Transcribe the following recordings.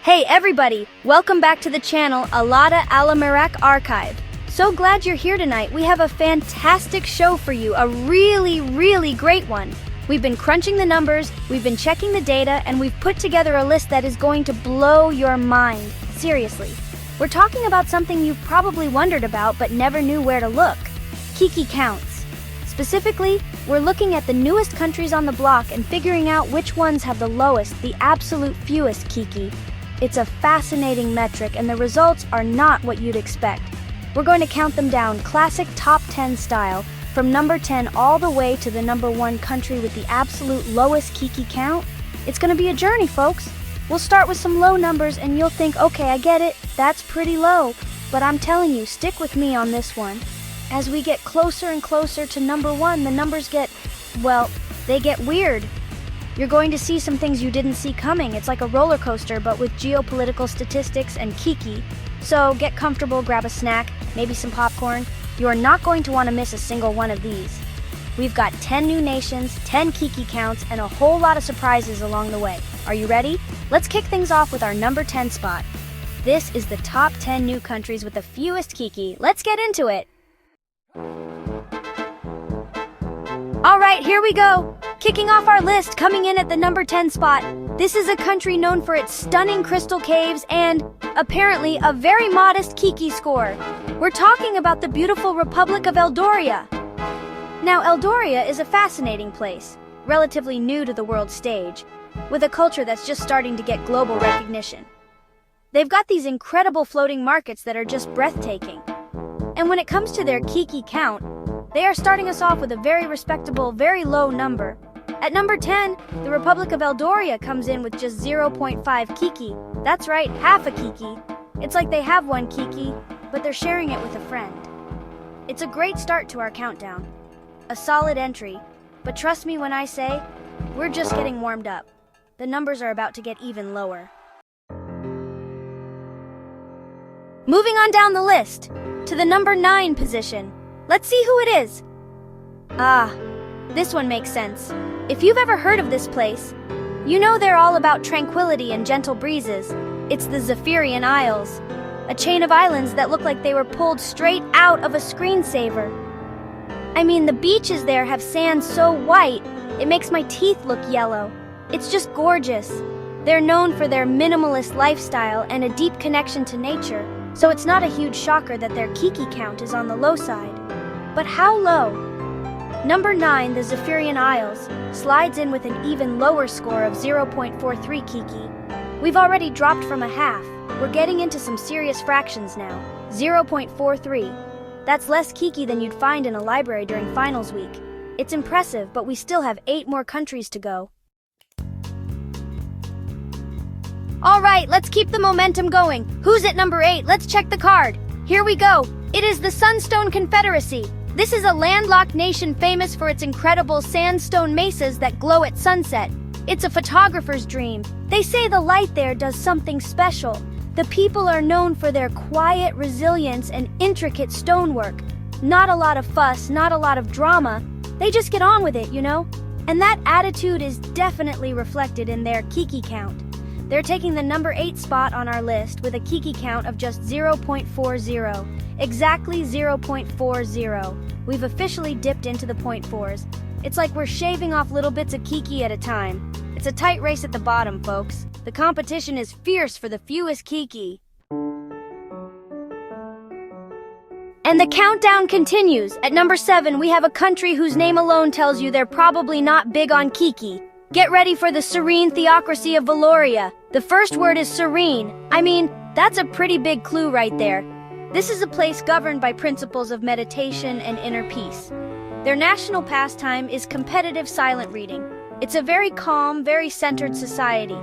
Hey everybody, welcome back to the channel Alada Alamarak Archive. So glad you're here tonight. We have a fantastic show for you, a really great one. We've been crunching the numbers, we've been checking the data, and we've put together a list that is going to blow your mind. Seriously. We're talking about something you've probably wondered about but never knew where to look. Kiki counts. Specifically, we're looking at the newest countries on the block and figuring out which ones have the lowest, the absolute fewest Kiki. It's a fascinating metric, and the results are not what you'd expect. We're going to count them down, classic top 10 style, from number 10 all the way to the number 1 country with the absolute lowest Kiki count. It's going to be a journey, folks. We'll start with some low numbers, and you'll think, okay, I get it, that's pretty low. But I'm telling you, stick with me on this one. As we get closer and closer to number 1, the numbers get, well, they get weird. You're going to see some things you didn't see coming. It's like a roller coaster, but with geopolitical statistics and Kiki. So get comfortable, grab a snack, maybe some popcorn. You are not going to want to miss a single one of these. We've got 10 new nations, 10 Kiki counts, and a whole lot of surprises along the way. Are you ready? Let's kick things off with our number 10 spot. This is the top 10 new countries with the fewest Kiki. Let's get into it. All right, here we go. Kicking off our list, coming in at the number 10 spot. This is a country known for its stunning crystal caves and, apparently, a very modest Kiki score. We're talking about the beautiful Republic of Eldoria. Now, Eldoria is a fascinating place, relatively new to the world stage, with a culture that's just starting to get global recognition. They've got these incredible floating markets that are just breathtaking. And when it comes to their Kiki count, they are starting us off with a very respectable, very low number. At number 10, the Republic of Eldoria comes in with just 0.5 Kiki. That's right, half a Kiki. It's like they have one Kiki, but they're sharing it with a friend. It's a great start to our countdown. A solid entry, but trust me when I say, we're just getting warmed up. The numbers are about to get even lower. Moving on down the list, to the number 9 position. Let's see who it is. This one makes sense. If you've ever heard of this place, you know they're all about tranquility and gentle breezes. It's the Zephyrian Isles, a chain of islands that look like they were pulled straight out of a screensaver. I mean, the beaches there have sand so white, it makes my teeth look yellow. It's just gorgeous. They're known for their minimalist lifestyle and a deep connection to nature, so it's not a huge shocker that their Kiki count is on the low side. But how low? Number 9, the Zephyrian Isles, slides in with an even lower score of 0.43 Kiki. We've already dropped from a half. We're getting into some serious fractions now. 0.43. That's less Kiki than you'd find in a library during finals week. It's impressive, but we still have 8 more countries to go. All right, let's keep the momentum going. Who's at number 8? Let's check the card. Here we go. It is the Sunstone Confederacy. This is a landlocked nation famous for its incredible sandstone mesas that glow at sunset. It's a photographer's dream. They say the light there does something special. The people are known for their quiet resilience and intricate stonework. Not a lot of fuss, not a lot of drama. They just get on with it, you know? And that attitude is definitely reflected in their Kiki count. They're taking the number 8 spot on our list with a Kiki count of just 0.40. Exactly 0.40. We've officially dipped into the 0.4s. It's like we're shaving off little bits of Kiki at a time. It's a tight race at the bottom, folks. The competition is fierce for the fewest Kiki. And the countdown continues. At number 7, we have a country whose name alone tells you they're probably not big on Kiki. Get ready for the serene theocracy of Valoria. The first word is serene. I mean, that's a pretty big clue right there. This is a place governed by principles of meditation and inner peace. Their national pastime is competitive silent reading. It's a very calm, very centered society.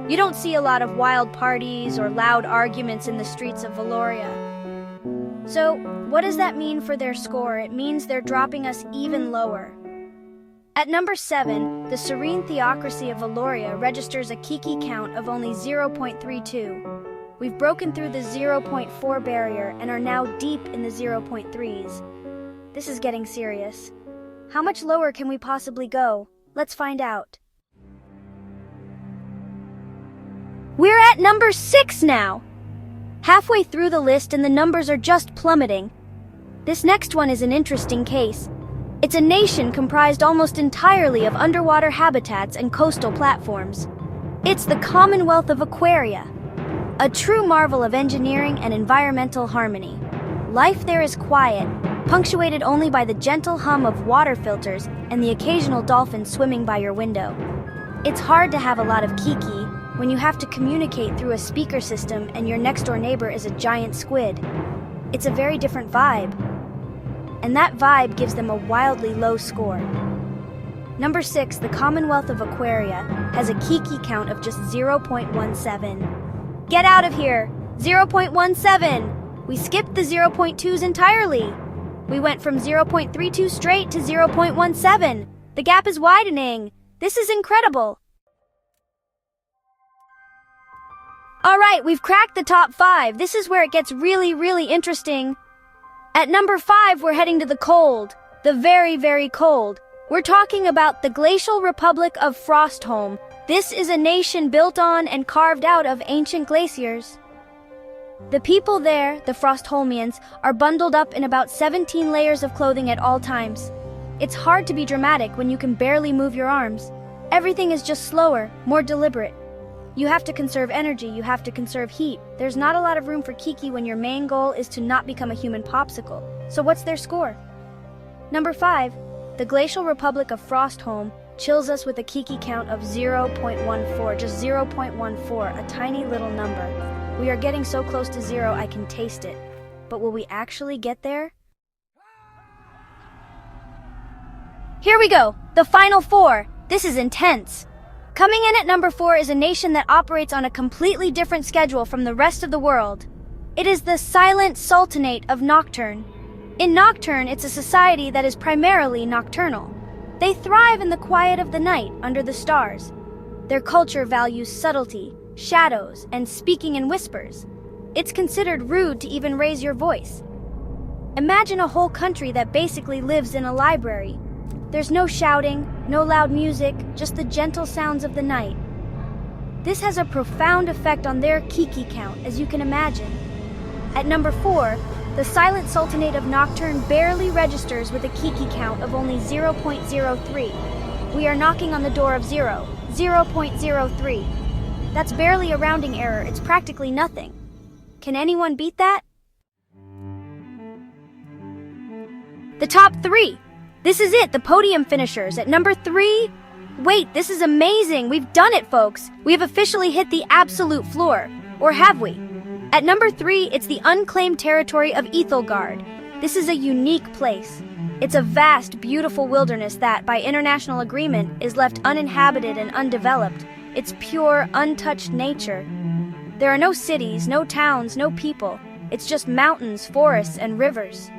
You don't see a lot of wild parties or loud arguments in the streets of Valoria. So, what does that mean for their score? It means they're dropping us even lower. At number 7, the serene theocracy of Valoria registers a Kiki count of only 0.32. We've broken through the 0.4 barrier and are now deep in the 0.3s. This is getting serious. How much lower can we possibly go? Let's find out. We're at at number 6 now. Halfway through the list and the numbers are just plummeting. This next one is an interesting case. It's a nation comprised almost entirely of underwater habitats and coastal platforms. It's the Commonwealth of Aquaria, a true marvel of engineering and environmental harmony. Life there is quiet, punctuated only by the gentle hum of water filters and the occasional dolphin swimming by your window. It's hard to have a lot of Kiki when you have to communicate through a speaker system and your next-door neighbor is a giant squid. It's a very different vibe, and that vibe gives them a wildly low score. Number 6, the Commonwealth of Aquaria, has a Kiki count of just 0.17. Get out of here! 0.17! We skipped the 0.2s entirely. We went from 0.32 straight to 0.17. The gap is widening. This is incredible. Alright, we've cracked the top 5. This is where it gets really interesting. At number 5, we're heading to the cold. The very, very cold. We're talking about the Glacial Republic of Frostholm. This is a nation built on and carved out of ancient glaciers. The people there, the Frostholmians, are bundled up in about 17 layers of clothing at all times. It's hard to be dramatic when you can barely move your arms. Everything is just slower, more deliberate. You have to conserve energy, you have to conserve heat. There's not a lot of room for Kiki when your main goal is to not become a human popsicle. So what's their score? Number 5, the Glacial Republic of Frostholm chills us with a Kiki count of 0.14, just 0.14, a tiny little number. We are getting so close to 0 I can taste it. But will we actually get there? Here we go, the final 4. This is intense. Coming in at number 4 is a nation that operates on a completely different schedule from the rest of the world. It is the Silent Sultanate of Nocturne. In Nocturne, it's a society that is primarily nocturnal. They thrive in the quiet of the night under the stars. Their culture values subtlety, shadows, and speaking in whispers. It's considered rude to even raise your voice. Imagine a whole country that basically lives in a library. There's no shouting, no loud music, just the gentle sounds of the night. This has a profound effect on their Kiki count, as you can imagine. At number 4, the Silent Sultanate of Nocturne barely registers with a Kiki count of only 0.03. We are knocking on the door of 0.03. That's barely a rounding error, it's practically nothing. Can anyone beat that? The top 3. This is it, the podium finishers. At number 3, wait, this is amazing. We've done it, folks. We have officially hit the absolute floor. Or have we? At number 3, it's the unclaimed territory of Ethelgard. This is a unique place. It's a vast, beautiful wilderness that, by international agreement, is left uninhabited and undeveloped. It's pure, untouched nature. There are no cities, no towns, no people. It's just mountains, forests, and rivers.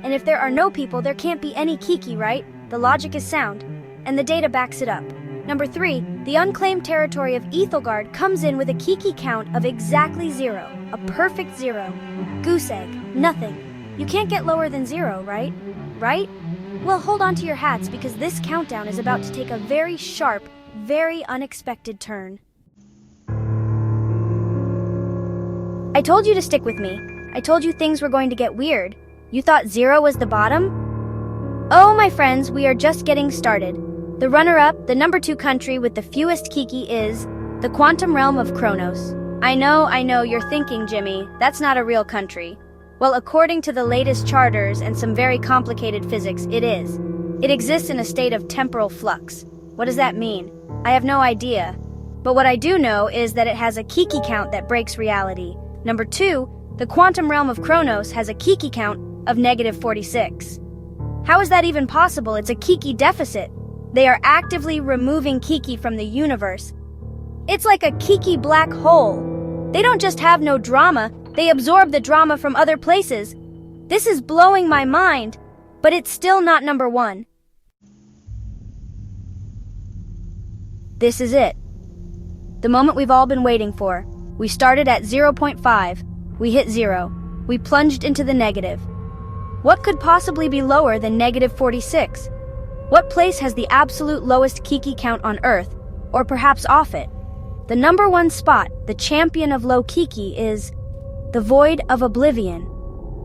And if there are no people, there can't be any Kiki, right? The logic is sound, and the data backs it up. Number 3, the unclaimed territory of Ethelgard comes in with a Kiki count of exactly 0, a perfect 0. Goose egg, nothing. You can't get lower than 0, right? Right? Well, hold on to your hats because this countdown is about to take a very sharp, very unexpected turn. I told you to stick with me. I told you things were going to get weird. You thought 0 was the bottom? Oh, my friends, we are just getting started. The runner-up, the number 2 country with the fewest Kiki is the quantum realm of Kronos. I know, you're thinking, Jimmy, that's not a real country. Well, according to the latest charters and some very complicated physics, it is. It exists in a state of temporal flux. What does that mean? I have no idea. But what I do know is that it has a Kiki count that breaks reality. Number 2, the quantum realm of Kronos has a Kiki count of -46. How is that even possible? It's a Kiki deficit. They are actively removing Kiki from the universe. It's like a Kiki black hole. They don't just have no drama, they absorb the drama from other places. This is blowing my mind, but it's still not number 1. This is it. The moment we've all been waiting for. We started at 0.5. We hit 0. We plunged into the negative. What could possibly be lower than -46? What place has the absolute lowest Kiki count on Earth, or perhaps off it? The number one spot, the champion of low Kiki, is the Void of Oblivion.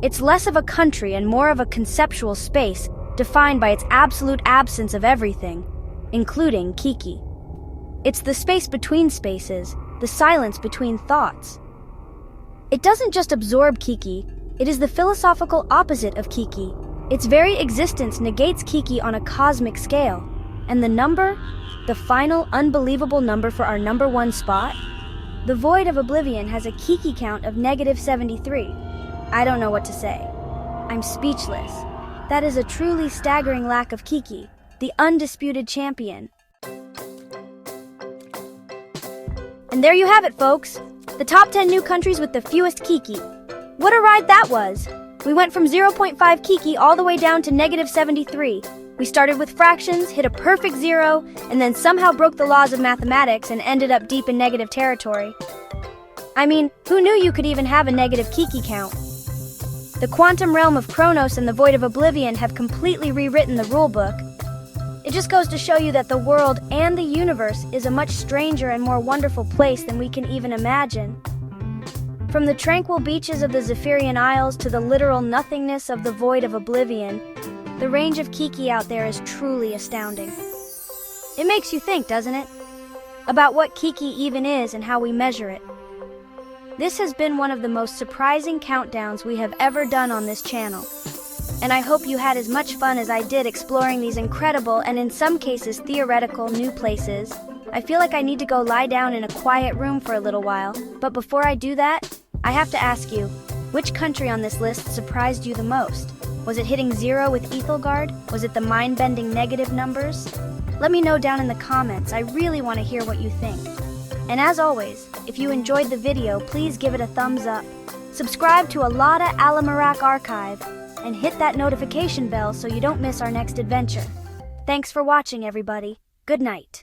It's less of a country and more of a conceptual space defined by its absolute absence of everything, including Kiki. It's the space between spaces, the silence between thoughts. It doesn't just absorb Kiki, it is the philosophical opposite of Kiki. Its very existence negates Kiki on a cosmic scale. And the number, the final unbelievable number for our number one spot? The Void of Oblivion has a Kiki count of -73. I don't know what to say. I'm speechless. That is a truly staggering lack of Kiki, the undisputed champion. And there you have it, folks. The top 10 new countries with the fewest Kiki. What a ride that was! We went from 0.5 Kiki all the way down to -73. We started with fractions, hit a perfect 0, and then somehow broke the laws of mathematics and ended up deep in negative territory. I mean, who knew you could even have a negative Kiki count? The quantum realm of Chronos and the Void of Oblivion have completely rewritten the rulebook. It just goes to show you that the world and the universe is a much stranger and more wonderful place than we can even imagine. From the tranquil beaches of the Zephyrian Isles to the literal nothingness of the Void of Oblivion, the range of Kiki out there is truly astounding. It makes you think, doesn't it? About what Kiki even is and how we measure it. This has been one of the most surprising countdowns we have ever done on this channel. And I hope you had as much fun as I did exploring these incredible and in some cases theoretical new places. I feel like I need to go lie down in a quiet room for a little while, but before I do that, I have to ask you, which country on this list surprised you the most? Was it hitting 0 with Ethelgard? Was it the mind-bending negative numbers? Let me know down in the comments. I really want to hear what you think. And as always, if you enjoyed the video, please give it a thumbs up. Subscribe to Alada Alamarak Archive and hit that notification bell so you don't miss our next adventure. Thanks for watching, everybody. Good night.